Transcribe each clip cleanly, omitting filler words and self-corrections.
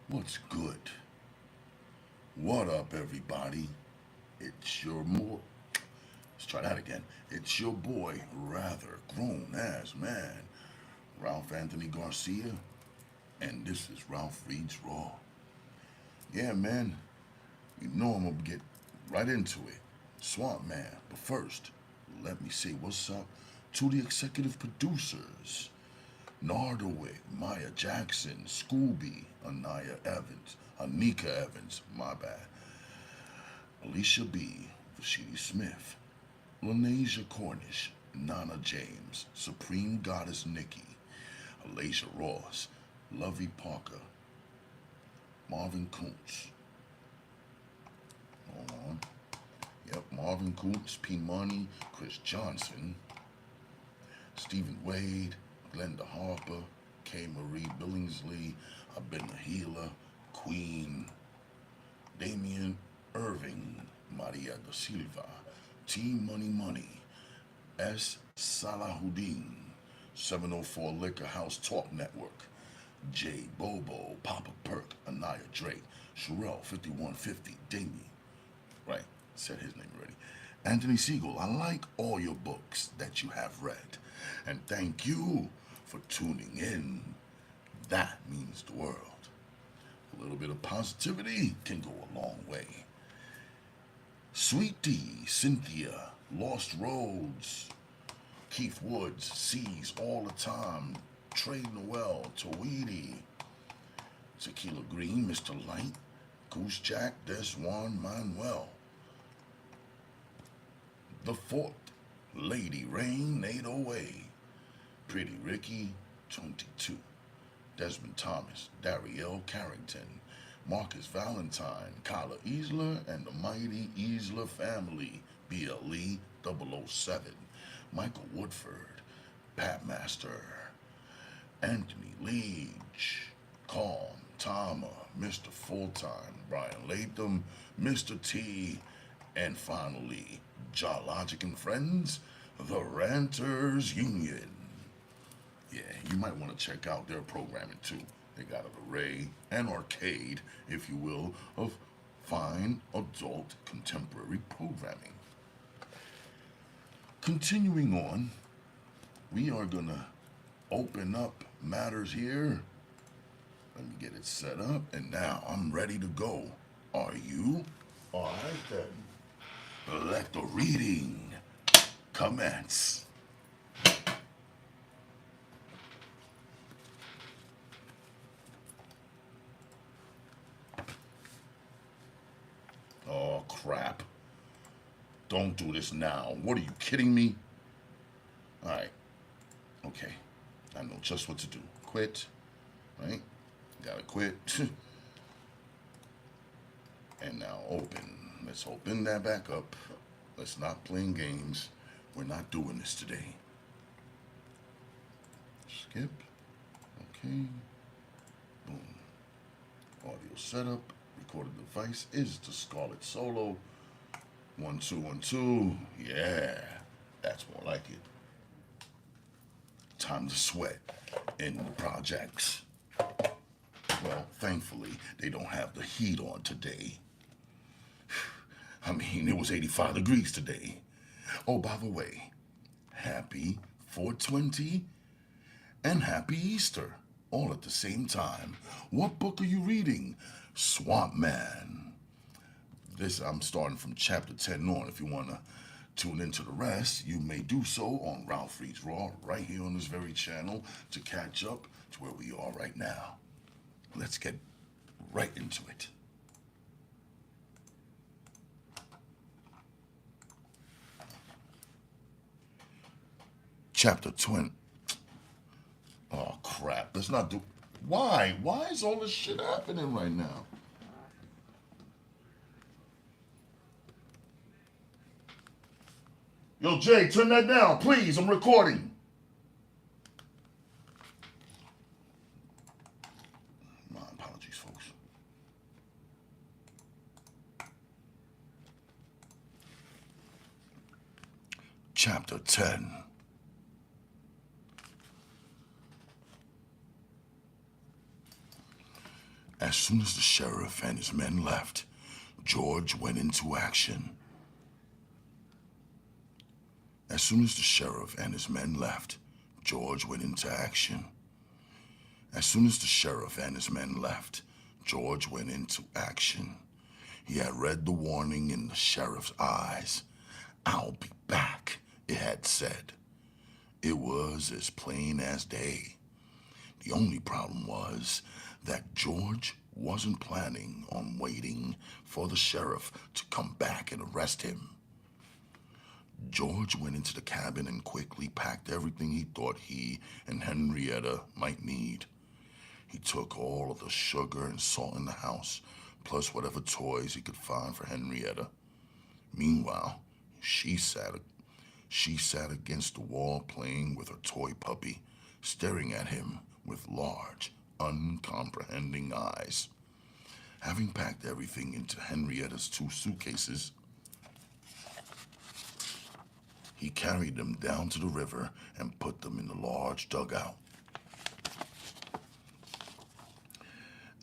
What's good? What up, everybody? It's your more. Let's try that again. It's your boy, rather grown ass man, Ralph Anthony Garcia, and this is Ralph Reads Raw. Yeah, man, you know I'm gonna get right into it. Swamp Man, but first, let me say what's up to the executive producers. Nardaway, Maya Jackson, Scooby, Anika Evans, my bad, Alicia B., Rashidi Smith, Lanasia Cornish, Nana James, Supreme Goddess Nikki, Alasia Ross, Lovey Parker, Marvin Kuntz. Hold on. Yep, Marvin Kuntz, P. Money, Chris Johnson, Stephen Wade, Glenda Harper, K. Marie Billingsley, I've been a healer, Queen, Damian Irving, Maria da Silva, T Money Money, S. Salahuddin, 704 Liquor House Talk Network, J. Bobo, Papa Perk, Anaya Drake, Sherelle 5150, Damien, right, said his name already. Anthony Siegel, I like all your books that you have read, and thank you for tuning in. That means the world. A little bit of positivity can go a long way. Sweetie, Cynthia, Lost Roads, Keith Woods, Sees All the Time, Trey Noel, Tweety, Tequila Green, Mr. Light, Goose Jack, Deswan Manuel, The Fort, Lady Rain, 808, Pretty Ricky, 22, Desmond Thomas, Darielle Carrington, Marcus Valentine, Kyla Easler, and the mighty Easler family, BLE 007, Michael Woodford, Pat Master, Anthony Leach, Calm, Tama, Mr. Fulltime, Brian Latham, Mr. T, and finally, Jologic and Friends, the Ranters Union. Yeah, you might want to check out their programming too. They got an array, an arcade, if you will, of fine adult contemporary programming. Continuing on, we are gonna open up matters here. Let me get it set up, and now I'm ready to go. Are you? All right then. Let the reading commence. Oh, crap. Don't do this now. What are you kidding me? All right. Okay. I know just what to do. Quit. Right? Gotta quit. And now open. Let's open that back up. Let's not playing games. We're not doing this today. Skip. Okay. Boom. Audio setup. Recorded device is the Scarlett Solo. 1212. Yeah. That's more like it. Time to sweat in the projects. Well, thankfully, they don't have the heat on today. I mean, it was 85 degrees today. Oh, by the way, happy 420 and happy Easter, all at the same time. What book are you reading? Swamp Man. This, I'm starting from chapter 10 on. If you want to tune into the rest, you may do so on Ralph Reads Raw, right here on this very channel, to catch up to where we are right now. Let's get right into it. Chapter 20. Oh, crap. Let's not do... Why? Why is all this shit happening right now? Yo, Jay, turn that down, please. I'm recording. My apologies, folks. Chapter 10. As soon as the sheriff and his men left, George went into action. As soon as the sheriff and his men left, George went into action. As soon as the sheriff and his men left, George went into action. He had read the warning in the sheriff's eyes. "I'll be back," it had said. It was as plain as day. The only problem was that George wasn't planning on waiting for the sheriff to come back and arrest him. George went into the cabin and quickly packed everything he thought he and Henrietta might need. He took all of the sugar and salt in the house, plus whatever toys he could find for Henrietta. Meanwhile, she sat against the wall playing with her toy puppy, staring at him with large, uncomprehending eyes. Having packed everything into Henrietta's 2 suitcases, he carried them down to the river and put them in the large dugout.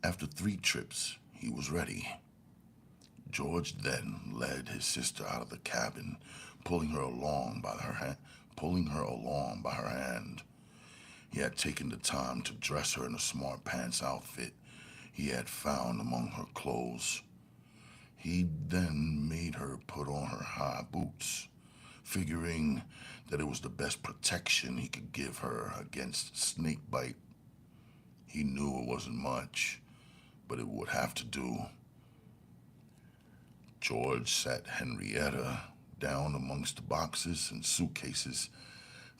After 3 trips, he was ready. George then led his sister out of the cabin, pulling her along by her hand. He had taken the time to dress her in a smart pants outfit he had found among her clothes. He then made her put on her high boots, figuring that it was the best protection he could give her against snake bite. He knew it wasn't much, but it would have to do. George sat Henrietta down amongst the boxes and suitcases,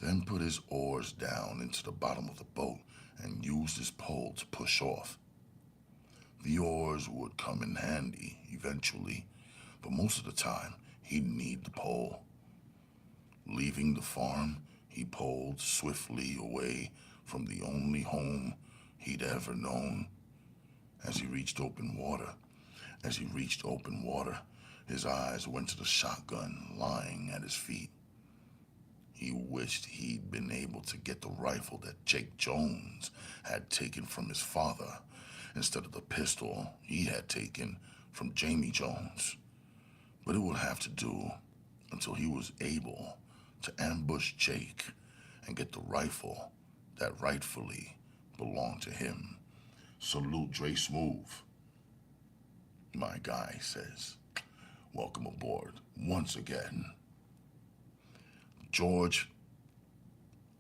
then put his oars down into the bottom of the boat and used his pole to push off. The oars would come in handy eventually, but most of the time he'd need the pole. Leaving the farm, he poled swiftly away from the only home he'd ever known. As he reached open water, his eyes went to the shotgun lying at his feet. He wished he'd been able to get the rifle that Jake Jones had taken from his father instead of the pistol he had taken from Jamie Jones. But it would have to do until he was able to ambush Jake and get the rifle that rightfully belonged to him. "Salute Dre Smooth," my guy says. "Welcome aboard once again, George,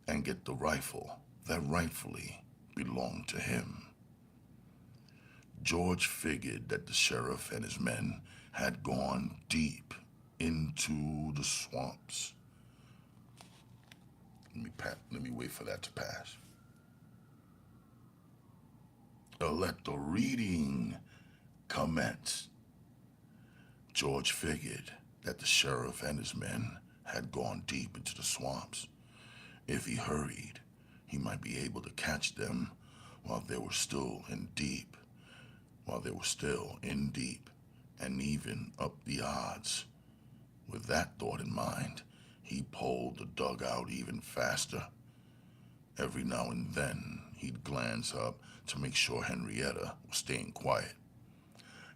and get the rifle that rightfully belonged to him." George figured that the sheriff and his men had gone deep into the swamps. Let me wait for that to pass. Let the reading commence. George figured that the sheriff and his men had gone deep into the swamps. If he hurried, he might be able to catch them while they were still in deep, and even up the odds. With that thought in mind, he poled the dugout even faster. Every now and then, he'd glance up to make sure Henrietta was staying quiet.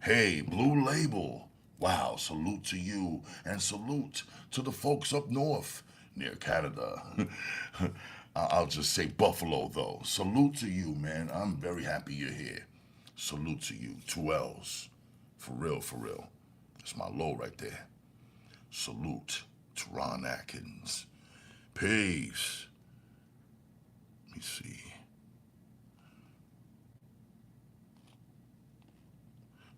"Hey, Blue Label! Wow, salute to you, and salute to the folks up north near Canada." I'll just say Buffalo, though. Salute to you, man. I'm very happy you're here. Salute to you. 2 L's. For real, for real. That's my low right there. Salute to Ron Atkins. Peace. Let me see.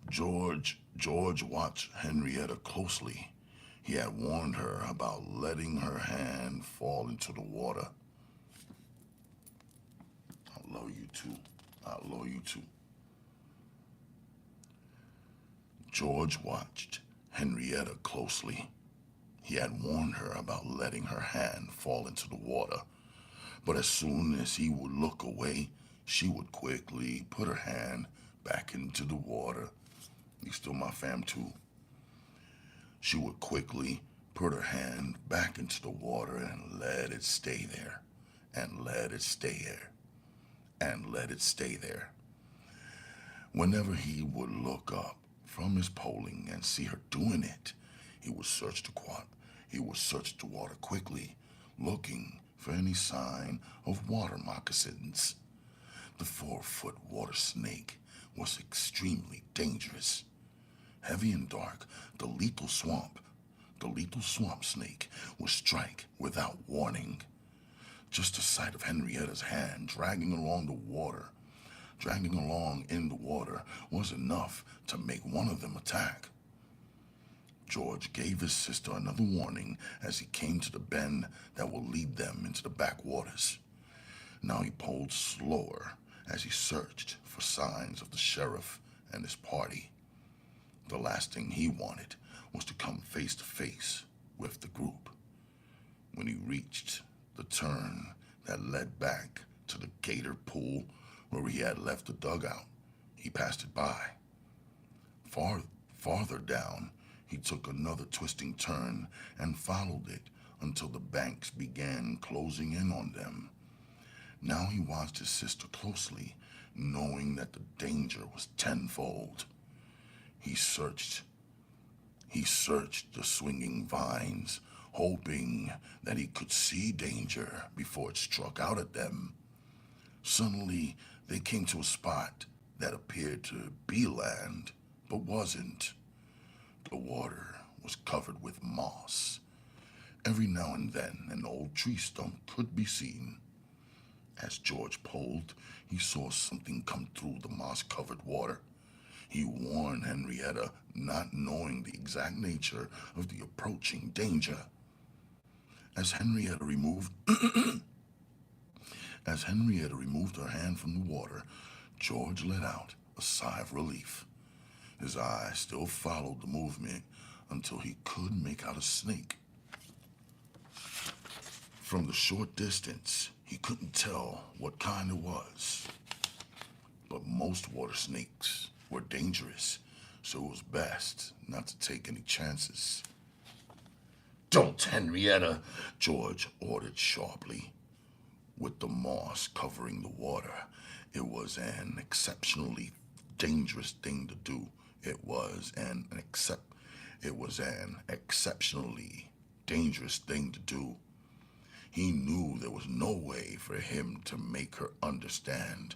George watched Henrietta closely. He had warned her about letting her hand fall into the water. I love you too. I love you too. George watched Henrietta closely. He had warned her about letting her hand fall into the water. But as soon as he would look away, she would quickly put her hand back into the water. He's still my fam too. She would quickly put her hand back into the water and let it stay there, and let it stay there, and let it stay there. Whenever he would look up from his poling and see her doing it, he would search the quad. He would search the water quickly, looking for any sign of water moccasins. The 4-foot water snake was extremely dangerous. Heavy and dark, the lethal swamp snake would strike without warning. Just the sight of Henrietta's hand dragging along in the water, was enough to make one of them attack. George gave his sister another warning as he came to the bend that will lead them into the backwaters. Now he pulled slower as he searched for signs of the sheriff and his party. The last thing he wanted was to come face to face with the group. When he reached the turn that led back to the gator pool where he had left the dugout, he passed it by. Farther down, he took another twisting turn and followed it until the banks began closing in on them. Now he watched his sister closely, knowing that the danger was tenfold. He searched the swinging vines, hoping that he could see danger before it struck out at them. Suddenly, they came to a spot that appeared to be land, but wasn't. The water was covered with moss. Every now and then, an old tree stump could be seen. As George pulled, he saw something come through the moss-covered water. He warned Henrietta, not knowing the exact nature of the approaching danger. As Henrietta removed her hand from the water, George let out a sigh of relief. His eyes still followed the movement until he could make out a snake. From the short distance, he couldn't tell what kind it was. But most water snakes were dangerous, so it was best not to take any chances. "Don't, Henrietta," George ordered sharply. With the moss covering the water, it was an exceptionally dangerous thing to do. It was an exceptionally dangerous thing to do. He knew there was no way for him to make her understand.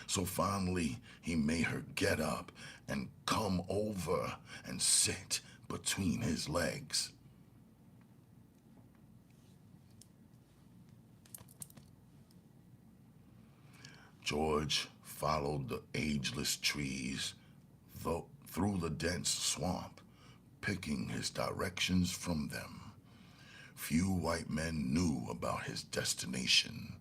So finally, he made her get up and come over and sit between his legs. George followed the ageless trees through the dense swamp, picking his directions from them. Few white men knew about his destination.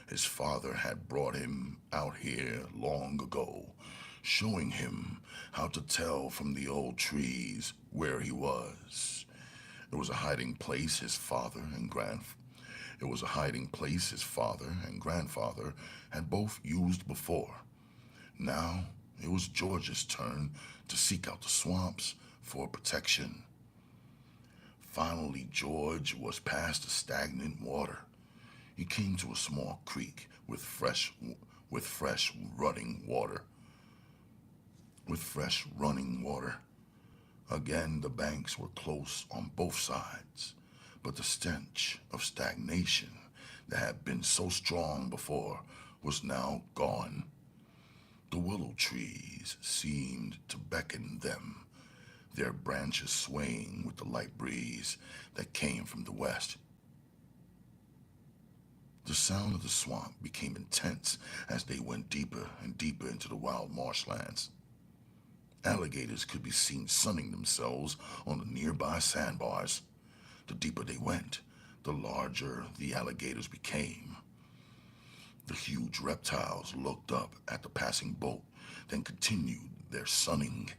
His father had brought him out here long ago, showing him how to tell from the old trees where he was. It was a hiding place his father and grandfather had both used before. Now it was George's turn to seek out the swamps for protection. Finally, George was past the stagnant water. He came to a small creek with fresh running water. Again, the banks were close on both sides, but the stench of stagnation that had been so strong before was now gone. The willow trees seemed to beckon them, their branches swaying with the light breeze that came from the west. The sound of the swamp became intense as they went deeper and deeper into the wild marshlands. Alligators could be seen sunning themselves on the nearby sandbars. The deeper they went, the larger the alligators became. The huge reptiles looked up at the passing boat, then continued their sunning.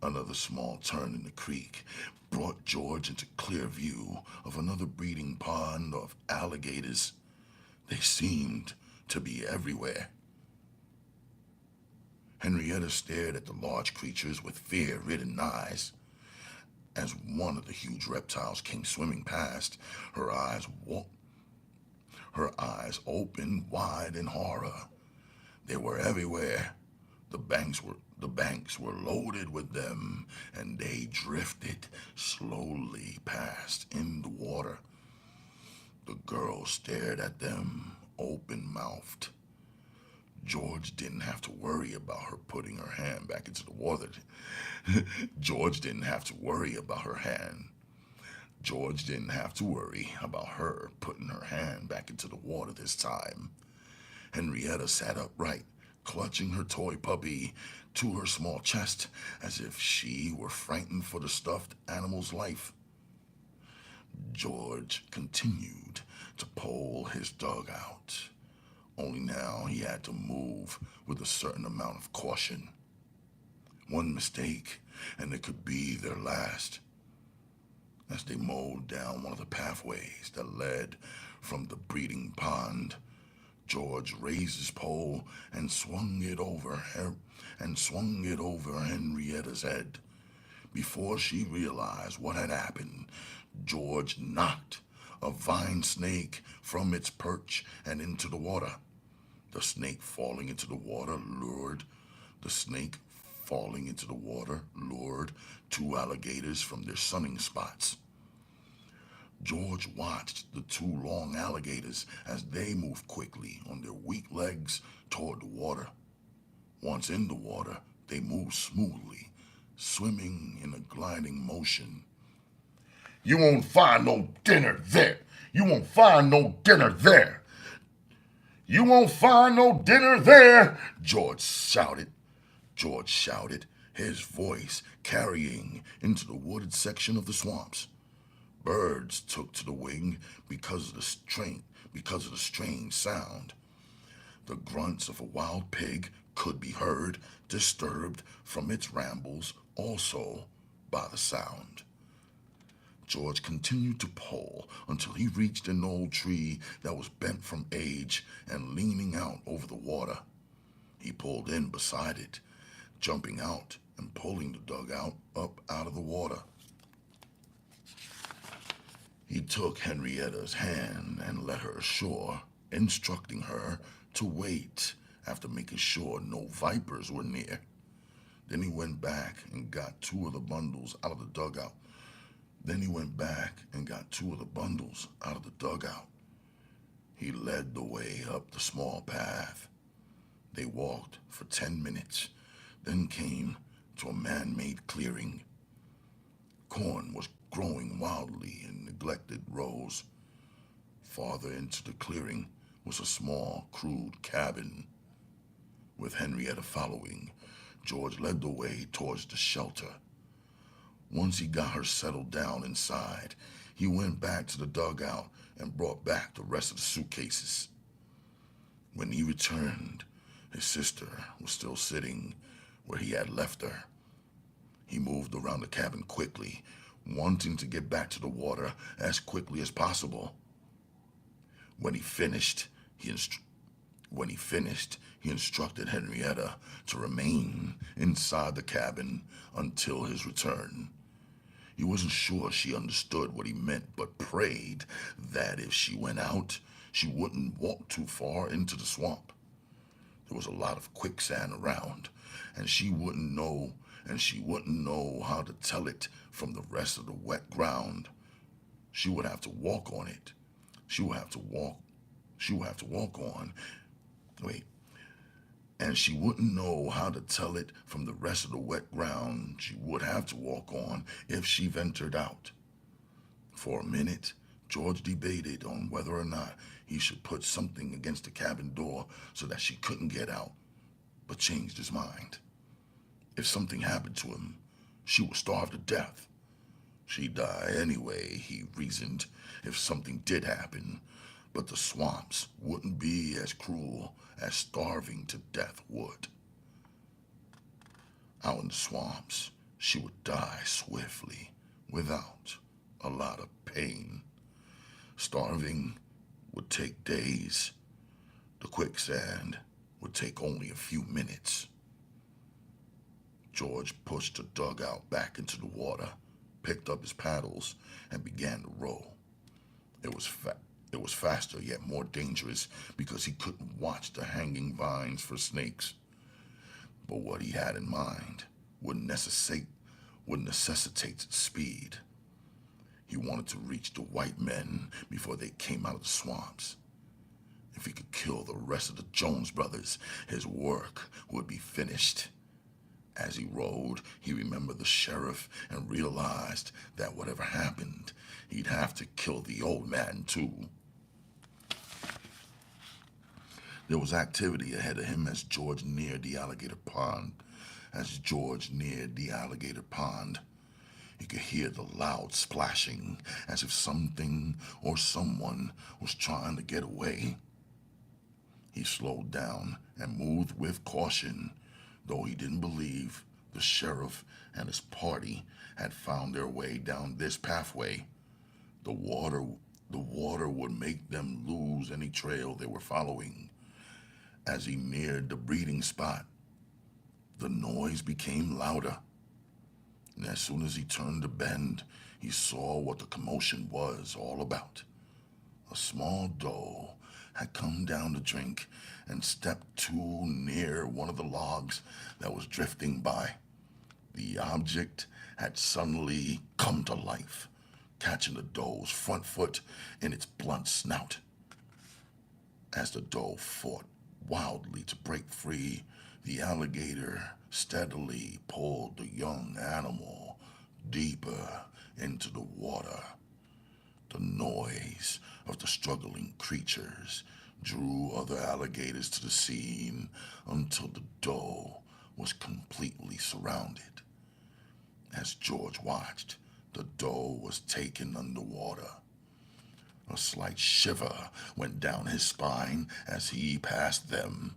Another small turn in the creek brought George into clear view of another breeding pond of alligators. They seemed to be everywhere. Henrietta stared at the large creatures with fear-ridden eyes. As one of the huge reptiles came swimming past, her eyes opened wide in horror. They were everywhere, The banks were loaded with them, and they drifted slowly past in the water. The girl stared at them, open-mouthed. George didn't have to worry about her putting her hand back into the water. George didn't have to worry about her hand. George didn't have to worry about her putting her hand back into the water this time. Henrietta sat upright, clutching her toy puppy to her small chest as if she were frightened for the stuffed animal's life. George continued to pole his dugout. Only now he had to move with a certain amount of caution. One mistake, and it could be their last. As they mowed down one of the pathways that led from the breeding pond, George raised his pole and swung it over Henrietta's head. Before she realized what had happened, George knocked a vine snake from its perch and into the water. The snake falling into the water lured two alligators from their sunning spots. George watched the two long alligators as they moved quickly on their weak legs toward the water. Once in the water, they moved smoothly, swimming in a gliding motion. "You won't find no dinner there! You won't find no dinner there! You won't find no dinner there!" George shouted, his voice carrying into the wooded section of the swamps. Birds took to the wing because of the strange sound. The grunts of a wild pig could be heard, disturbed from its rambles also by the sound. George continued to pole until he reached an old tree that was bent from age and leaning out over the water. He pulled in beside it, jumping out and pulling the dugout up out of the water. He took Henrietta's hand and led her ashore, instructing her to wait after making sure no vipers were near. Then he went back and got two of the bundles out of the dugout. He led the way up the small path. They walked for 10 minutes, then came to a man-made clearing. Corn was growing wildly in neglected rows. Farther into the clearing was a small, crude cabin. With Henrietta following, George led the way towards the shelter. Once he got her settled down inside, he went back to the dugout and brought back the rest of the suitcases. When he returned, his sister was still sitting where he had left her. He moved around the cabin quickly, wanting to get back to the water as quickly as possible. When he finished, he instructed Henrietta to remain inside the cabin until his return. He wasn't sure she understood what he meant, but prayed that if she went out, she wouldn't walk too far into the swamp. There was a lot of quicksand around, and she wouldn't know how to tell it from the rest of the wet ground. She would have to walk on it. And she wouldn't know how to tell it from the rest of the wet ground she would have to walk on if she ventured out. For a minute, George debated on whether or not he should put something against the cabin door so that she couldn't get out, but changed his mind. If something happened to him, she would starve to death. She'd die anyway, he reasoned, if something did happen, but the swamps wouldn't be as cruel as starving to death would. Out in the swamps, she would die swiftly, without a lot of pain. Starving would take days. The quicksand would take only a few minutes. George pushed the dugout back into the water, picked up his paddles, and began to row. It was faster yet more dangerous because he couldn't watch the hanging vines for snakes. But what he had in mind would necessitate speed. He wanted to reach the white men before they came out of the swamps. If he could kill the rest of the Jones brothers, his work would be finished. As he rode, he remembered the sheriff and realized that whatever happened, he'd have to kill the old man too. There was activity ahead of him as George neared the alligator pond. He could hear the loud splashing as if something or someone was trying to get away. He slowed down and moved with caution, though he didn't believe the sheriff and his party had found their way down this pathway. The water would make them lose any trail they were following. As he neared the breeding spot, the noise became louder. And as soon as he turned the bend, he saw what the commotion was all about. A small doe had come down to drink and stepped too near one of the logs that was drifting by. The object had suddenly come to life, catching the doe's front foot in its blunt snout. As the doe fought wildly to break free, the alligator steadily pulled the young animal deeper into the water. The noise of the struggling creatures drew other alligators to the scene until the doe was completely surrounded. As George watched, the doe was taken underwater. A slight shiver went down his spine as he passed them.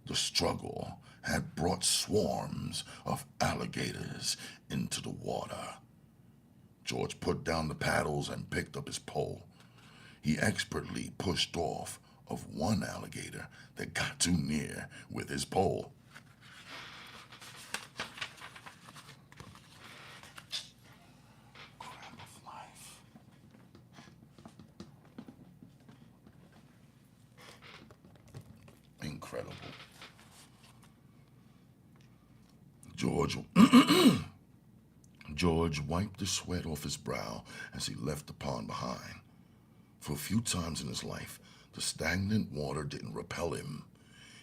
The struggle had brought swarms of alligators into the water. George put down the paddles and picked up his pole. He expertly pushed off of one alligator that got too near with his pole. Crap of life. Incredible. George wiped the sweat off his brow as he left the pond behind. For a few times in his life, the stagnant water didn't repel him.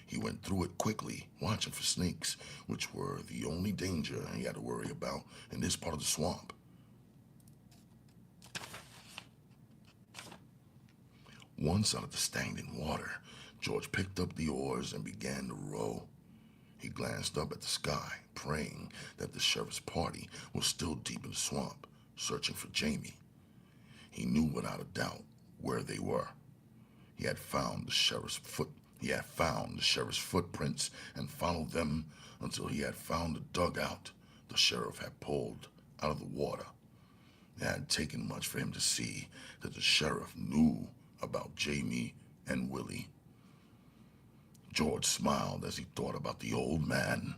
He went through it quickly, watching for snakes, which were the only danger he had to worry about in this part of the swamp. Once out of the stagnant water, George picked up the oars and began to row. He glanced up at the sky, praying that the sheriff's party was still deep in the swamp, searching for Jamie. He knew without a doubt where they were. He had found the sheriff's footprints and followed them until he had found the dugout the sheriff had pulled out of the water. It hadn't taken much for him to see that the sheriff knew about Jamie and Willie. George smiled as he thought about the old man.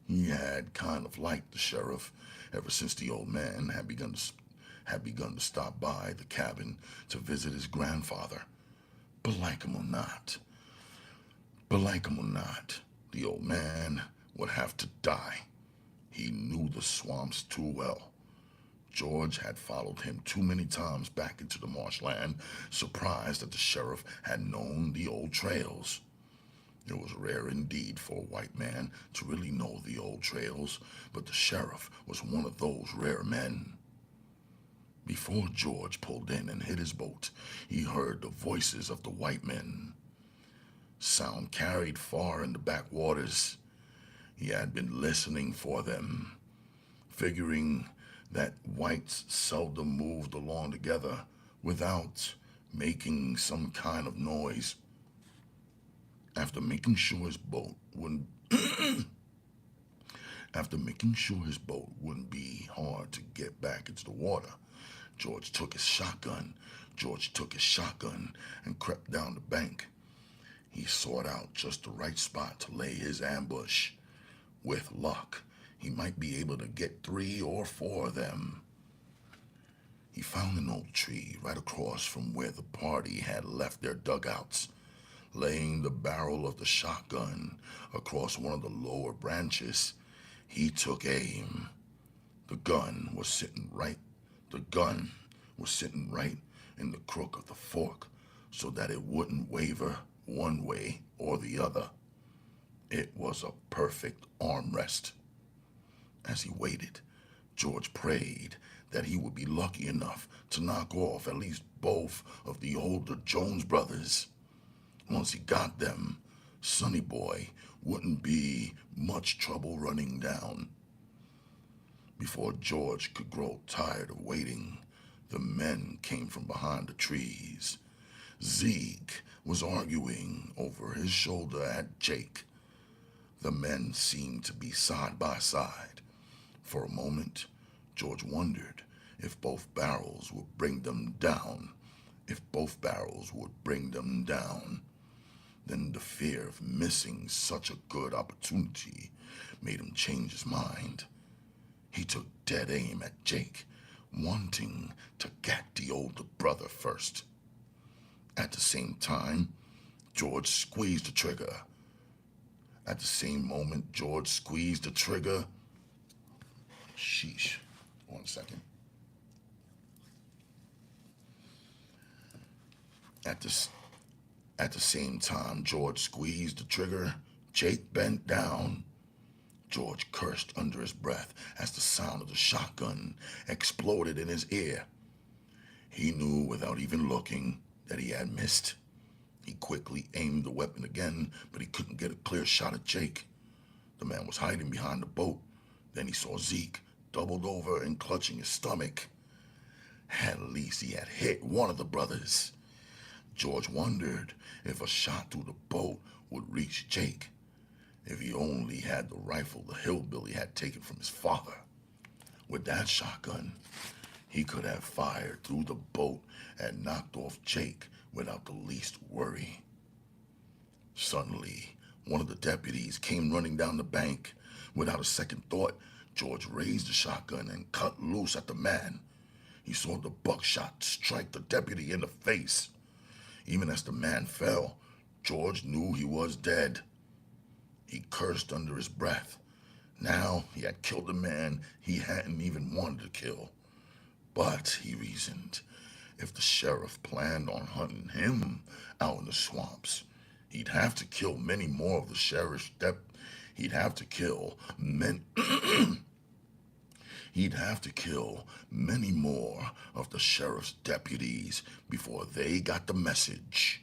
He had kind of liked the sheriff ever since the old man had begun to stop by the cabin to visit his grandfather. But like him or not, the old man would have to die. He knew the swamps too well. George had followed him too many times back into the marshland, surprised that the sheriff had known the old trails. It was rare indeed for a white man to really know the old trails, but the sheriff was one of those rare men. Before George pulled in and hit his boat, he heard the voices of the white men. Sound carried far in the backwaters. He had been listening for them, figuring that whites seldom moved along together without making some kind of noise. After making sure his boat wouldn't be hard to get back into the water, George took his shotgun and crept down the bank. He sought out just the right spot to lay his ambush. With luck, he might be able to get 3 or 4 of them. He found an old tree right across from where the party had left their dugouts. Laying the barrel of the shotgun across one of the lower branches, he took aim. The gun was sitting right. The gun was sitting right in the crook of the fork so that it wouldn't waver one way or the other. It was a perfect armrest. As he waited, George prayed that he would be lucky enough to knock off at least both of the older Jones brothers. Once he got them, Sonny Boy wouldn't be much trouble running down. Before George could grow tired of waiting, the men came from behind the trees. Zeke was arguing over his shoulder at Jake. The men seemed to be side by side. For a moment, George wondered if both barrels would bring them down. If both barrels would bring them down. Then the fear of missing such a good opportunity made him change his mind. He took dead aim at Jake, wanting to get the older brother first. At the same time, George squeezed the trigger. At the same moment, George squeezed the trigger. Sheesh. 1 second. At the same time George squeezed the trigger, Jake bent down. George cursed under his breath as the sound of the shotgun exploded in his ear. He knew without even looking that he had missed. He quickly aimed the weapon again, but he couldn't get a clear shot at Jake. The man was hiding behind the boat. Then he saw Zeke, doubled over and clutching his stomach. At least he had hit one of the brothers. George wondered if a shot through the boat would reach Jake. If he only had the rifle the hillbilly had taken from his father. With that shotgun, he could have fired through the boat and knocked off Jake without the least worry. Suddenly, one of the deputies came running down the bank. Without a second thought, George raised the shotgun and cut loose at the man. He saw the buckshot strike the deputy in the face. Even as the man fell, George knew he was dead. He cursed under his breath. Now he had killed a man he hadn't even wanted to kill. But, he reasoned, if the sheriff planned on hunting him out in the swamps, he'd have to kill many more of the sheriff's He'd have to kill many more of the sheriff's deputies before they got the message.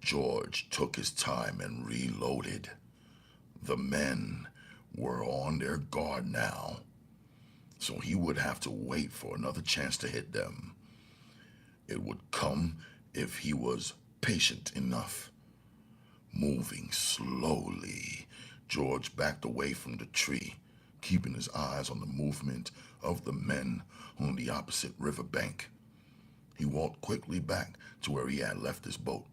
George took his time and reloaded. The men were on their guard now, so he would have to wait for another chance to hit them. It would come if he was patient enough. Moving slowly, George backed away from the tree, keeping his eyes on the movement of the men on the opposite riverbank. He walked quickly back to where he had left his boat.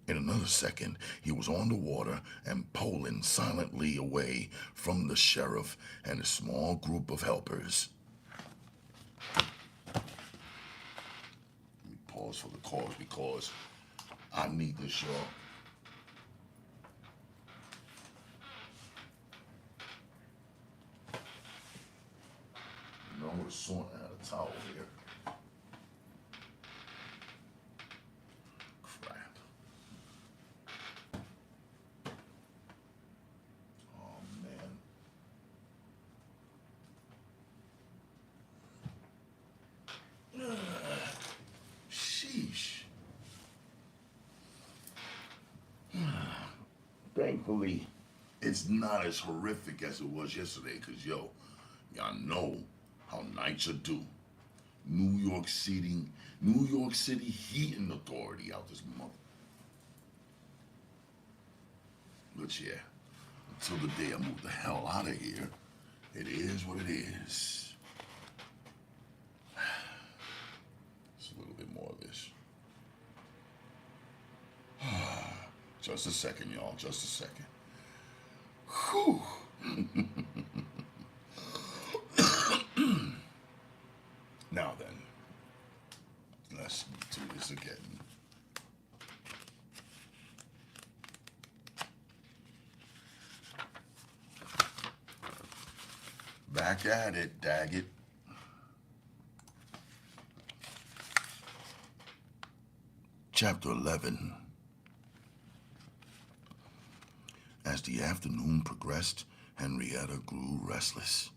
In another second, he was on the water and poling silently away from the sheriff and a small group of helpers. Let me pause for the cause because I need this, y'all. You know, we're sorting out a towel here. Crap. Oh, man. Sheesh. Thankfully, it's not as horrific as it was yesterday, because, y'all know how nights are due. New York City heating authority out this month. But yeah, until the day I move the hell out of here, it is what it is. Just a little bit more of this. Just a second, y'all, just a second. Whew. Now then, let's do this again. Back at it, Daggett. Chapter 11. As the afternoon progressed, Henrietta grew restless.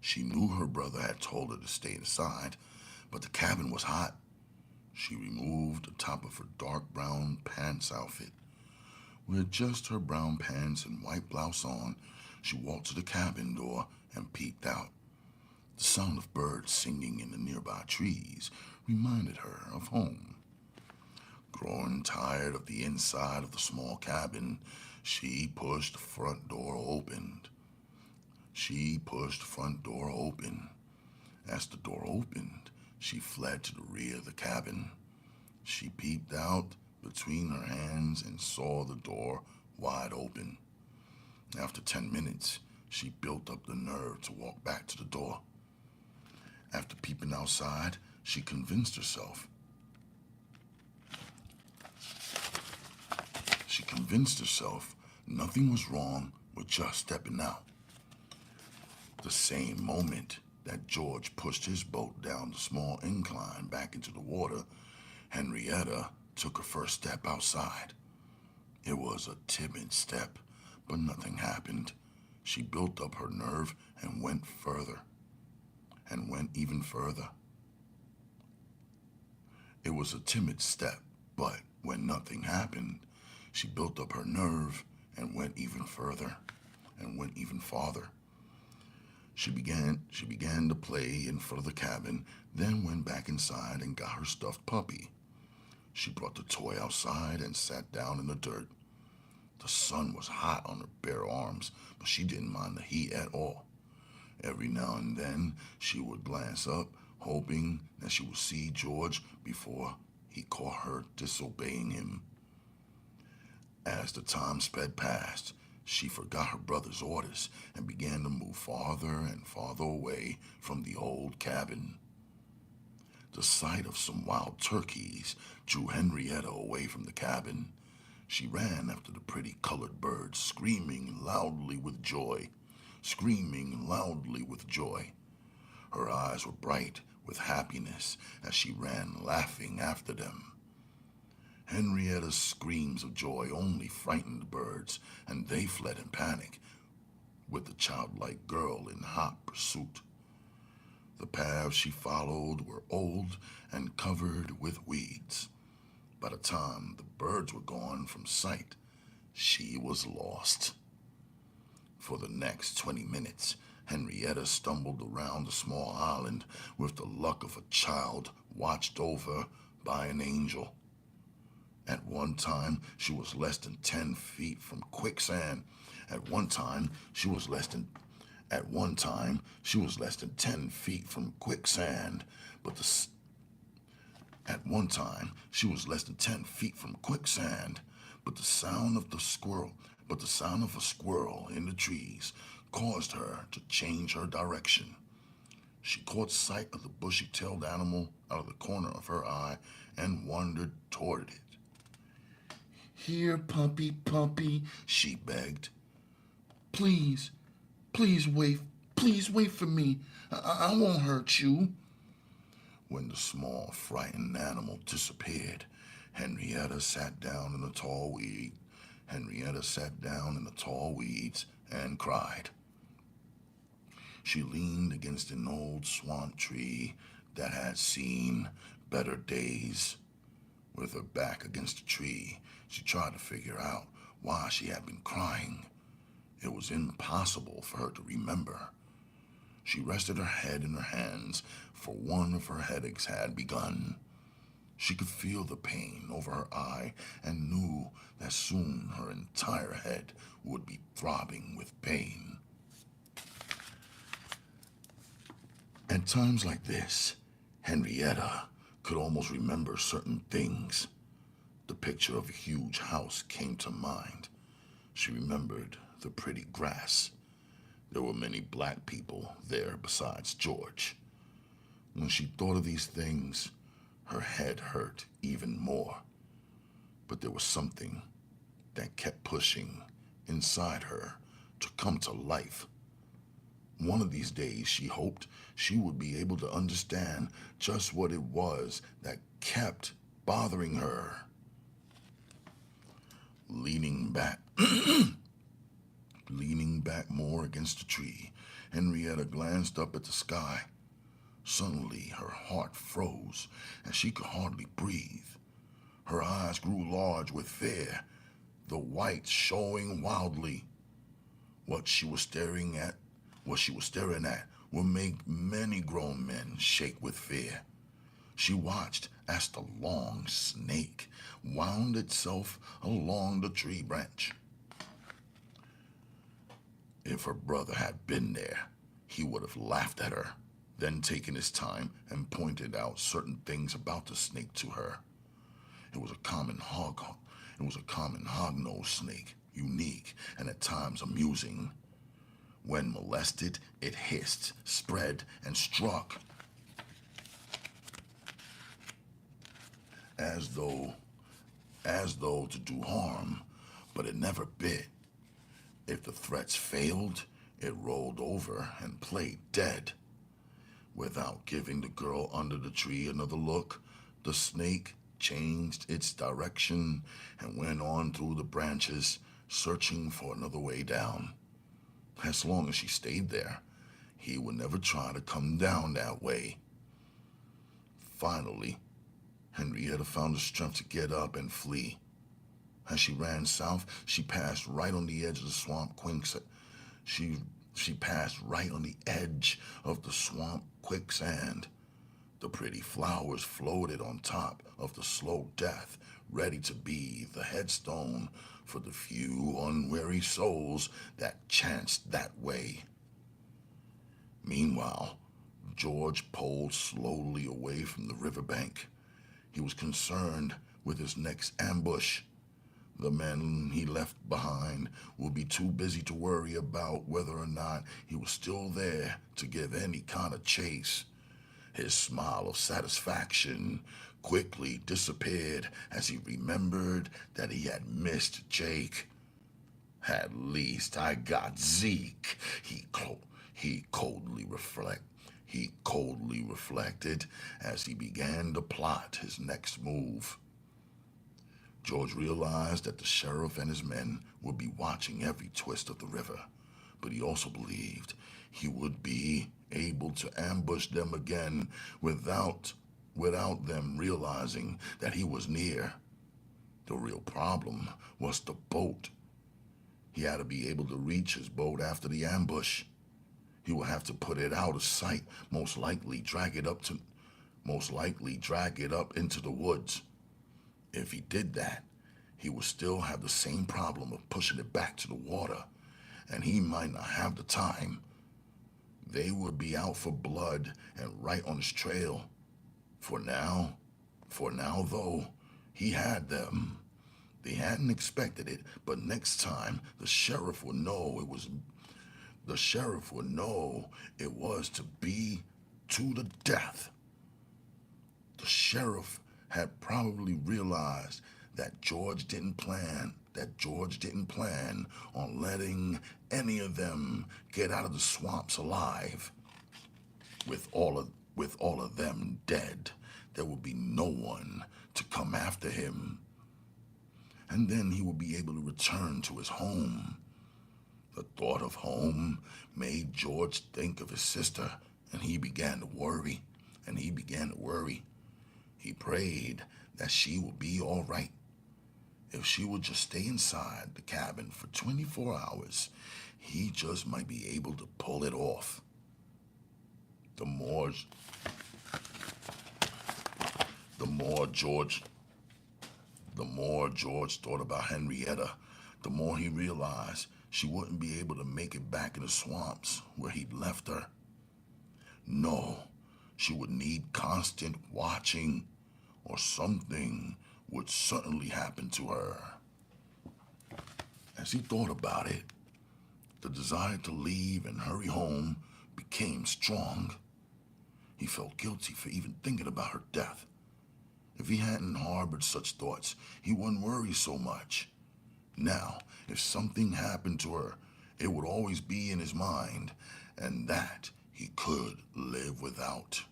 She knew her brother had told her to stay inside, but the cabin was hot. She removed the top of her dark brown pants outfit. With just her brown pants and white blouse on, she walked to the cabin door and peeked out. The sound of birds singing in the nearby trees reminded her of home. Growing tired of the inside of the small cabin, she pushed the front door open. As the door opened, she fled to the rear of the cabin. She peeped out between her hands and saw the door wide open. After 10 minutes, she built up the nerve to walk back to the door. After peeping outside, she convinced herself nothing was wrong with just stepping out. The same moment that George pushed his boat down the small incline back into the water, Henrietta took her first step outside. It was a timid step, but nothing happened. She built up her nerve and went even further. It was a timid step, but when nothing happened, she built up her nerve and went even further and went even farther. She began to play in front of the cabin, then went back inside and got her stuffed puppy. She brought the toy outside and sat down in the dirt. The sun was hot on her bare arms, but she didn't mind the heat at all. Every now and then, she would glance up, hoping that she would see George before he caught her disobeying him. As the time sped past, she forgot her brother's orders and began to move farther and farther away from the old cabin. The sight of some wild turkeys drew Henrietta away from the cabin. She ran after the pretty colored birds, screaming loudly with joy. Her eyes were bright with happiness as she ran laughing after them. Henrietta's screams of joy only frightened the birds, and they fled in panic, with the childlike girl in hot pursuit. The paths she followed were old and covered with weeds. By the time the birds were gone from sight, she was lost. For the next 20 minutes, Henrietta stumbled around the small island with the luck of a child watched over by an angel. At one time, she was less than 10 feet from quicksand. At one time, she was less than 10 feet from quicksand, but the sound of a squirrel in the trees caused her to change her direction. She caught sight of the bushy-tailed animal out of the corner of her eye and wandered toward it. "Here, puppy," she begged. Please wait for me. I won't hurt you." When the small, frightened animal disappeared, Henrietta sat down in the tall weeds and cried. She leaned against an old swamp tree that had seen better days. With her back against the tree, she tried to figure out why she had been crying. It was impossible for her to remember. She rested her head in her hands, for one of her headaches had begun. She could feel the pain over her eye and knew that soon her entire head would be throbbing with pain. At times like this, Henrietta could almost remember certain things. The picture of a huge house came to mind. She remembered the pretty grass. There were many black people there besides George. When she thought of these things, her head hurt even more. But there was something that kept pushing inside her to come to life. One of these days, she hoped she would be able to understand just what it was that kept bothering her. Leaning back, leaning back more against the tree, Henrietta glanced up at the sky. Suddenly, her heart froze, and she could hardly breathe. Her eyes grew large with fear, the whites showing wildly. What she was staring at, would make many grown men shake with fear. She watched as the long snake wound itself along the tree branch. If her brother had been there, he would have laughed at her, then taken his time and pointed out certain things about the snake to her. It was a common hog-nosed snake, unique and at times amusing. When molested, it hissed, spread, and struck as though to do harm, but it never bit. If the threats failed, it rolled over and played dead. Without giving the girl under the tree another look, the snake changed its direction and went on through the branches, searching for another way down. As long as she stayed there, he would never try to come down that way. Finally, Henrietta found the strength to get up and flee. As she ran south, she passed right on the edge of the swamp quicksand. She passed right on the edge of the swamp quicksand. The pretty flowers floated on top of the slow death, ready to be the headstone for the few unwary souls that chanced that way. Meanwhile, George poled slowly away from the riverbank. He was concerned with his next ambush. The men he left behind would be too busy to worry about whether or not he was still there to give any kind of chase. His smile of satisfaction quickly disappeared as he remembered that he had missed Jake. At least I got Zeke, he coldly reflected as he began to plot his next move. George realized that the sheriff and his men would be watching every twist of the river, but he also believed he would be able to ambush them again without them realizing that he was near. The real problem was the boat. He had to be able to reach his boat after the ambush. He would have to put it out of sight, most likely drag it up into the woods. If he did that, he would still have the same problem of pushing it back to the water, and he might not have the time. They would be out for blood and right on his trail. For now though, he had them. They hadn't expected it, but next time the sheriff would know it was to be to the death. The sheriff had probably realized that George didn't plan on letting any of them get out of the swamps alive. With all of them dead, there would be no one to come after him. And then he would be able to return to his home. The thought of home made George think of his sister, and he began to worry. He prayed that she would be all right. If she would just stay inside the cabin for 24 hours, he just might be able to pull it off. The more George thought about Henrietta, the more he realized she wouldn't be able to make it back in the swamps where he'd left her. No, she would need constant watching, or something would certainly happen to her. As he thought about it, the desire to leave and hurry home became strong. He felt guilty for even thinking about her death. If he hadn't harbored such thoughts, he wouldn't worry so much. Now, if something happened to her, it would always be in his mind, and that he could live without.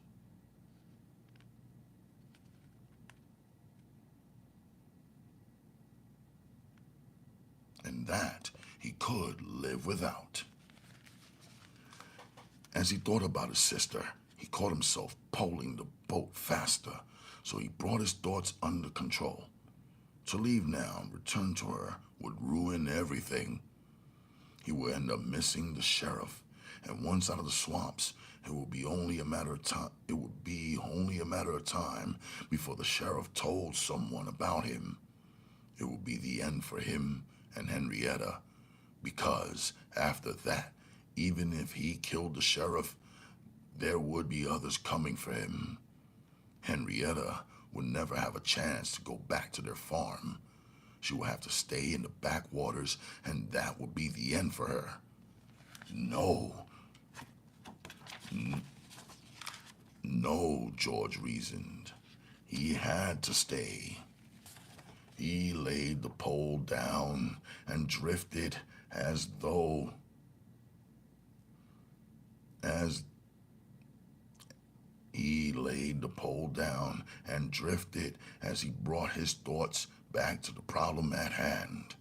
And that he could live without. As he thought about his sister, he caught himself pulling the boat faster, so he brought his thoughts under control. To leave now and return to her would ruin everything. He would end up missing the sheriff, and once out of the swamps, it would be only a matter of time. It would be only a matter of time before the sheriff told someone about him. It would be the end for him and Henrietta, because after that, even if he killed the sheriff, there would be others coming for him. Henrietta would never have a chance to go back to their farm. She would have to stay in the backwaters, and that would be the end for her. No. No, George reasoned. He had to stay. He laid the pole down and drifted as he brought his thoughts back to the problem at hand.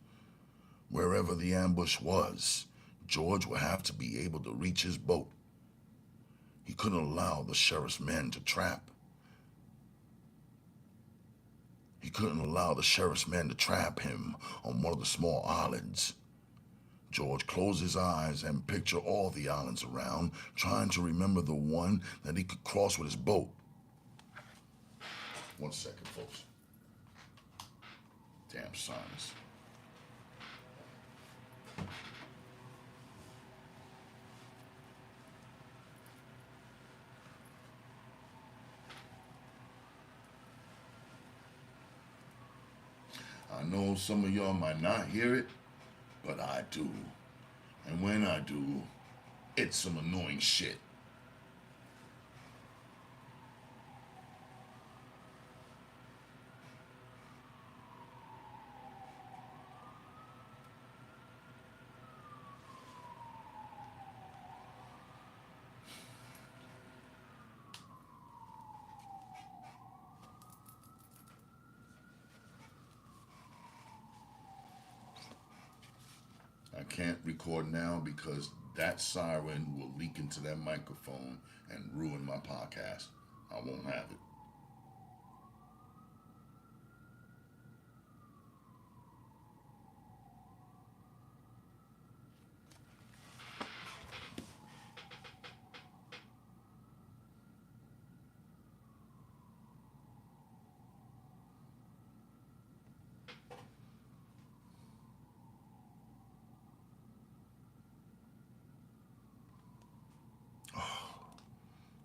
Wherever the ambush was, George would have to be able to reach his boat. He couldn't allow the sheriff's men to trap. He couldn't allow the sheriff's men to trap him on one of the small islands. George closed his eyes and pictured all the islands around, trying to remember the one that he could cross with his boat. 1 second, folks. Damn sinus. I know some of y'all might not hear it, but I do. And when I do, it's some annoying shit. I can't record now because that siren will leak into that microphone and ruin my podcast. I won't have it.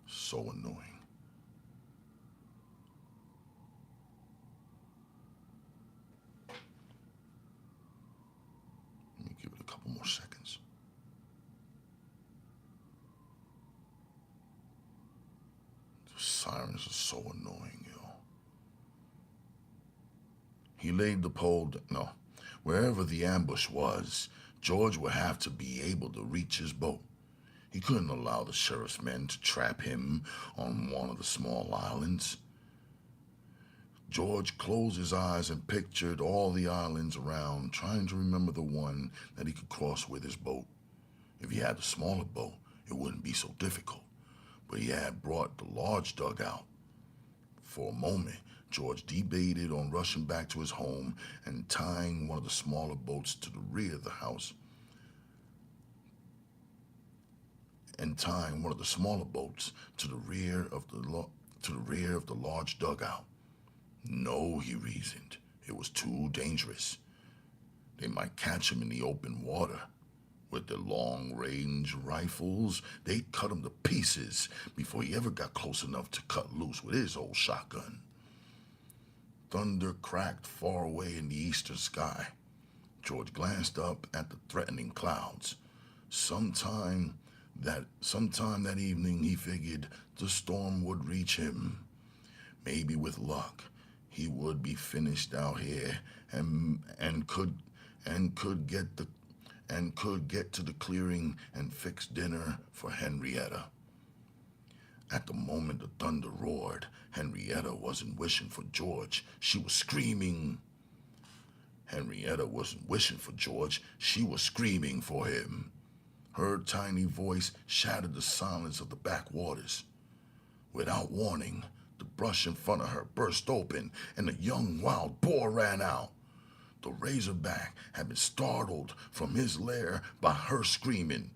So annoying. Let me give it a couple more seconds. The sirens are so annoying, yo. He laid the pole, no, wherever the ambush was, George would have to be able to reach his boat. He couldn't allow the sheriff's men to trap him on one of the small islands. George closed his eyes and pictured all the islands around, trying to remember the one that he could cross with his boat. If he had the smaller boat, it wouldn't be so difficult, but he had brought the large dugout. For a moment, George debated on rushing back to his home and tying one of the smaller boats to the rear of the house. To the rear of the large dugout. No, he reasoned, it was too dangerous. They might catch him in the open water. With their long-range rifles, they'd cut him to pieces before he ever got close enough to cut loose with his old shotgun. Thunder cracked far away in the eastern sky. George glanced up at the threatening clouds. Sometime that evening, he figured the storm would reach him. Maybe with luck, he would be finished out here and could get and could get to the clearing and fix dinner for Henrietta. At the moment the thunder roared, Henrietta wasn't wishing for George. She was screaming. Henrietta wasn't wishing for George. She was screaming for him. Her tiny voice shattered the silence of the backwaters. Without warning, the brush in front of her burst open, and a young wild boar ran out. The razorback had been startled from his lair by her screaming.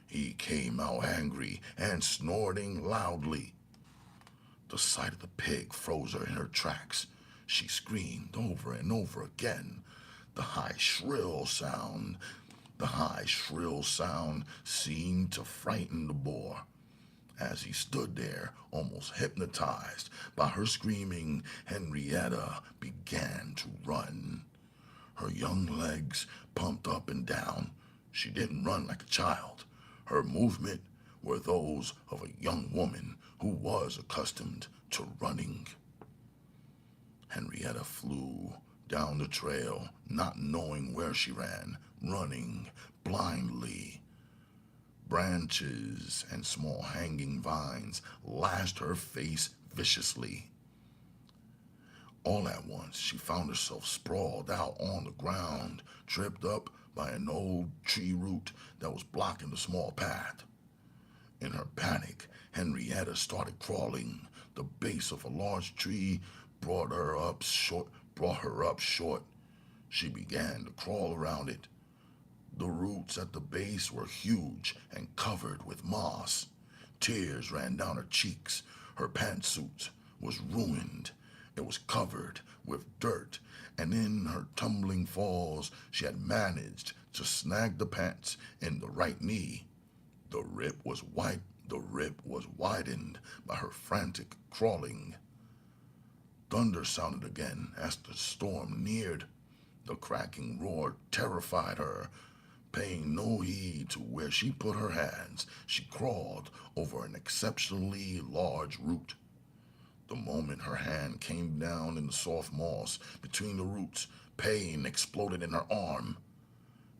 He came out angry and snorting loudly. The sight of the pig froze her in her tracks. She screamed over and over again. The high shrill sound seemed to frighten the boar. As he stood there, almost hypnotized by her screaming, Henrietta began to run. Her young legs pumped up and down. She didn't run like a child. Her movement were those of a young woman who was accustomed to running. Henrietta flew down the trail, not knowing where she ran, running blindly. Branches and small hanging vines lashed her face viciously. All at once, she found herself sprawled out on the ground, tripped up by an old tree root that was blocking the small path. In her panic, Henrietta started crawling. The base of a large tree brought her up short. She began to crawl around it. The roots at the base were huge and covered with moss. Tears ran down her cheeks. Her pantsuit was ruined. It was covered with dirt, and in her tumbling falls, she had managed to snag the pants in the right knee. The rip was widened by her frantic crawling. Thunder sounded again as the storm neared. The cracking roar terrified her. Paying no heed to where she put her hands, she crawled over an exceptionally large root. The moment her hand came down in the soft moss between the roots, pain exploded in her arm.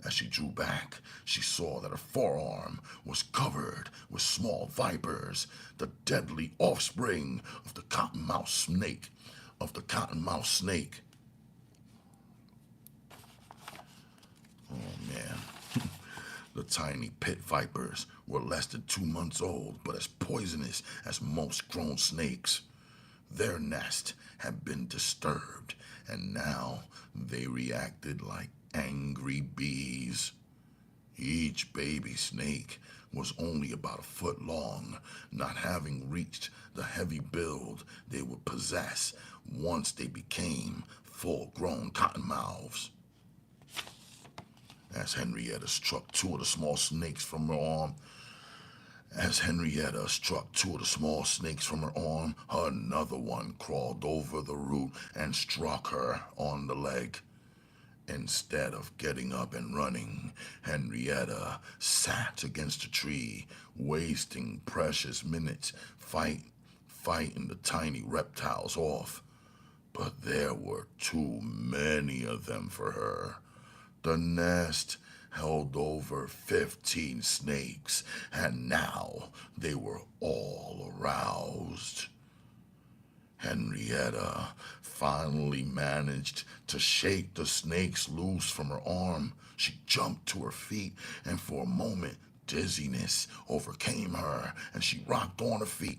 As she drew back, she saw that her forearm was covered with small vipers, the deadly offspring of the cottonmouth snake. Oh man. The tiny pit vipers were less than 2 months old, but as poisonous as most grown snakes. Their nest had been disturbed, and now they reacted like angry bees. Each baby snake was only about a foot long, not having reached the heavy build they would possess once they became full-grown cottonmouths. As Henrietta struck two of the small snakes from her arm, another one crawled over the root and struck her on the leg. Instead of getting up and running, Henrietta sat against a tree, wasting precious minutes fighting the tiny reptiles off. But there were too many of them for her. The nest held over 15 snakes, and now they were all aroused. Henrietta finally managed to shake the snakes loose from her arm. She jumped to her feet, and for a moment, dizziness overcame her, and she rocked on her feet.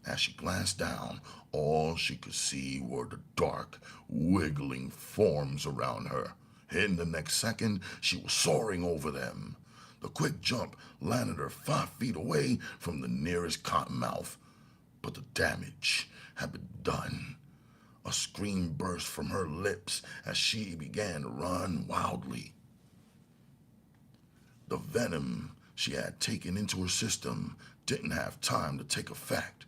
As she glanced down, all she could see were the dark, wiggling forms around her. In the next second, she was soaring over them. The quick jump landed her 5 feet away from the nearest cottonmouth, but the damage had been done. A scream burst from her lips as she began to run wildly. The venom she had taken into her system didn't have time to take effect.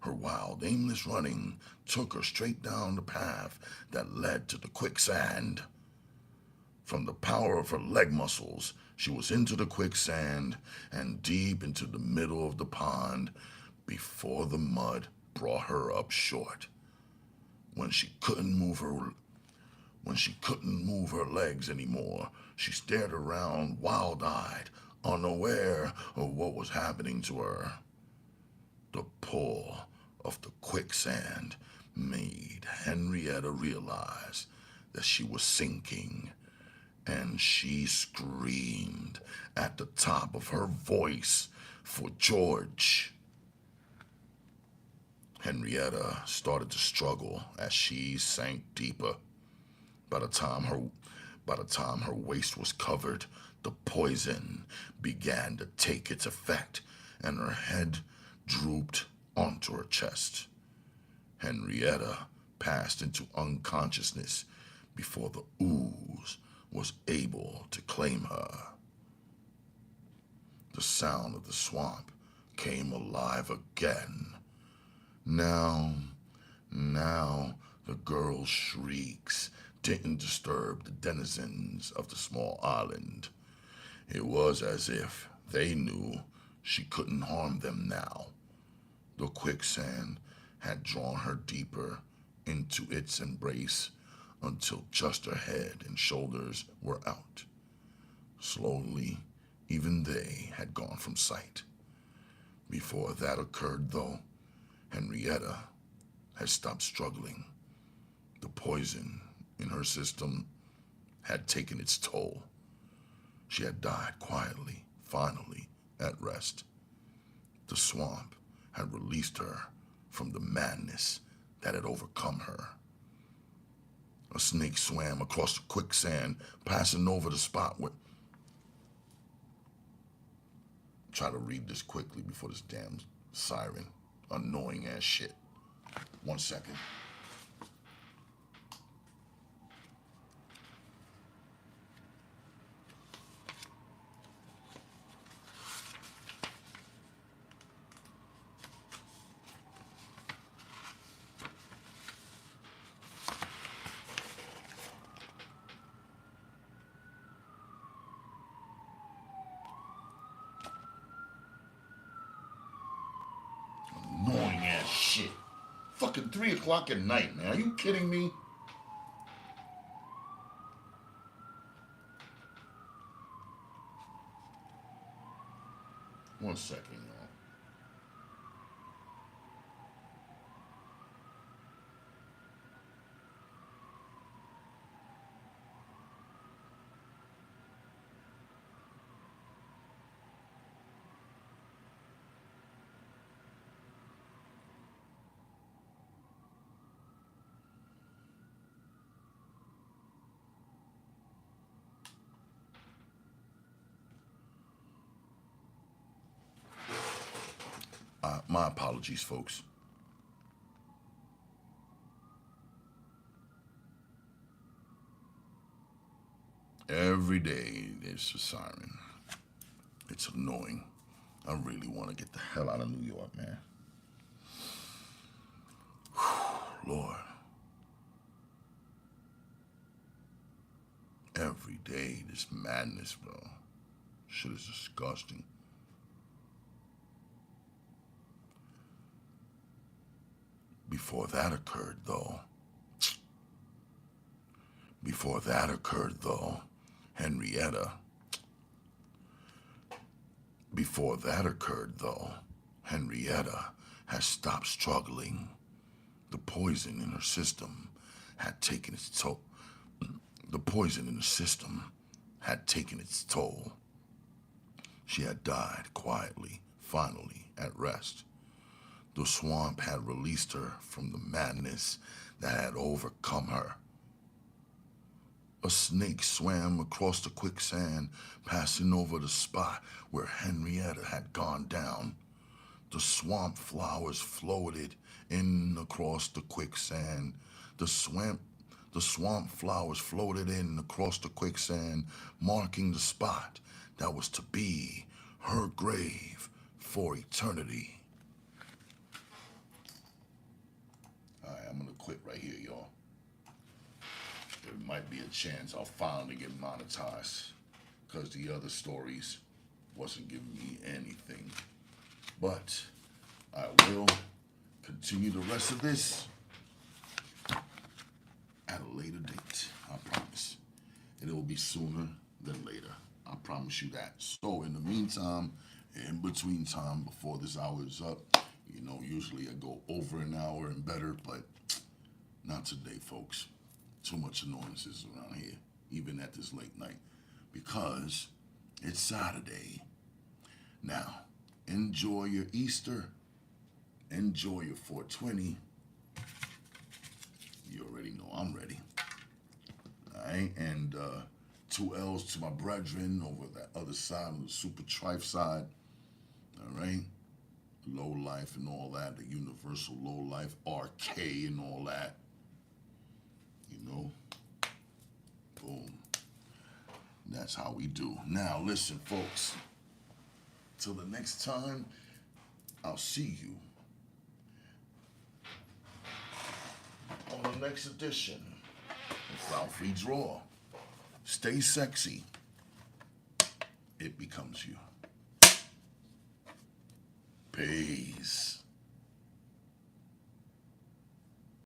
Her wild, aimless running took her straight down the path that led to the quicksand. From the power of her leg muscles, she was into the quicksand and deep into the middle of the pond before the mud brought her up short. When she couldn't move When she couldn't move her legs anymore, she stared around wild-eyed, unaware of what was happening to her. The pull of the quicksand made Henrietta realize that she was sinking, and she screamed at the top of her voice for George. Henrietta started to struggle as she sank deeper. By the time her waist was covered, the poison began to take its effect, and her head drooped onto her chest. Henrietta passed into unconsciousness before the ooze was able to claim her. The sound of the swamp came alive again. Now, the girl's shrieks didn't disturb the denizens of the small island. It was as if they knew she couldn't harm them now. The quicksand had drawn her deeper into its embrace until just her head and shoulders were out. Slowly, even they had gone from sight. Before that occurred, though, Henrietta had stopped struggling. The poison in her system had taken its toll. She had died quietly, finally, at rest. The swamp had released her from the madness that had overcome her. A snake swam across the quicksand, passing over the spot where... Try to read this quickly before this damn siren. Annoying ass shit. 1 second. Annoying ass shit. Fucking 3 o'clock at night, man. Are you kidding me? One second, y'all. My apologies, folks. Every day there's a siren. It's annoying. I really want to get the hell out of New York, man. Whew, Lord. Every day this madness, bro. Shit is disgusting. Before that occurred, though, Henrietta. Before that occurred, though, Henrietta has stopped struggling. The poison in her system had taken its toll. The poison in the system had taken its toll. She had died quietly, finally, at rest. The swamp had released her from the madness that had overcome her. A snake swam across the quicksand, passing over the spot where Henrietta had gone down. The swamp flowers floated in across the quicksand. The swamp flowers floated in across the quicksand, marking the spot that was to be her grave for eternity. All right, I'm gonna quit right here, y'all. There might be a chance I'll finally get monetized, because the other stories wasn't giving me anything. But I will continue the rest of this at a later date. I promise. And it will be sooner than later. I promise you that. So in the meantime, in between time, before this hour is up, you know, usually I go over an hour and better, but not today, folks. Too much annoyances around here, even at this late night, because it's Saturday. Now, enjoy your Easter. Enjoy your 420. You already know I'm ready. All right, and 2 L's to my brethren over that other side of the super trife side. All right, low life and all that, the universal low life, RK and all that. You know, boom. That's how we do. Now, listen, folks. Till the next time, I'll see you on the next edition of Ralph Free Draw. Stay sexy. It becomes you. Peace.